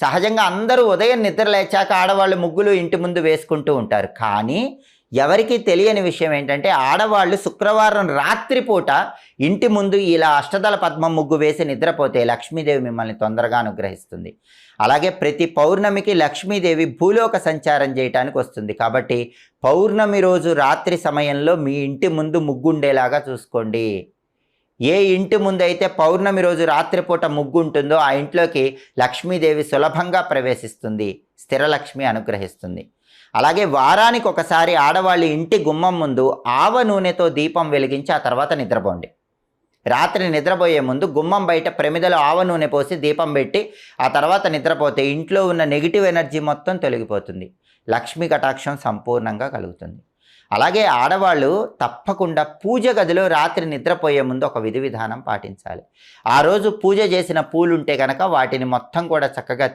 సహజంగా అందరూ ఉదయం నిద్ర లేచాక ఆడవాళ్ళు ముగ్గులు ఇంటి ముందు వేసుకుంటూ ఉంటారు. కానీ ఎవరికీ తెలియని విషయం ఏంటంటే ఆడవాళ్ళు శుక్రవారం రాత్రిపూట ఇంటి ముందు ఇలా అష్టదళ పద్మం ముగ్గు వేసి నిద్రపోతే లక్ష్మీదేవి మిమ్మల్ని తొందరగా అనుగ్రహిస్తుంది. అలాగే ప్రతి పౌర్ణమికి లక్ష్మీదేవి భూలోక సంచారం చేయటానికి వస్తుంది. కాబట్టి పౌర్ణమి రోజు రాత్రి సమయంలో మీ ఇంటి ముందు ముగ్గుండేలాగా చూసుకోండి. ఏ ఇంటి ముందైతే పౌర్ణమి రోజు రాత్రిపూట ముగ్గు ఉంటుందో ఆ ఇంట్లోకి లక్ష్మీదేవి సులభంగా ప్రవేశిస్తుంది, స్థిరలక్ష్మి అనుగ్రహిస్తుంది. అలాగే వారానికి ఒకసారి ఆడవాళ్ళు ఇంటి గుమ్మం ముందు ఆవ నూనెతో దీపం వెలిగించి ఆ తర్వాత నిద్రపోండి. రాత్రి నిద్రపోయే ముందు గుమ్మం బయట ప్రమిదలో ఆవ నూనె పోసి దీపం పెట్టి ఆ తర్వాత నిద్రపోతే ఇంట్లో ఉన్న నెగిటివ్ ఎనర్జీ మొత్తం తొలగిపోతుంది, లక్ష్మీ కటాక్షం సంపూర్ణంగా కలుగుతుంది. అలాగే ఆడవాళ్ళు తప్పకుండా పూజ గదిలో రాత్రి నిద్రపోయే ముందు ఒక విధి విధానం పాటించాలి. ఆ రోజు పూజ చేసిన పూలుంటే కనుక వాటిని మొత్తం కూడా చక్కగా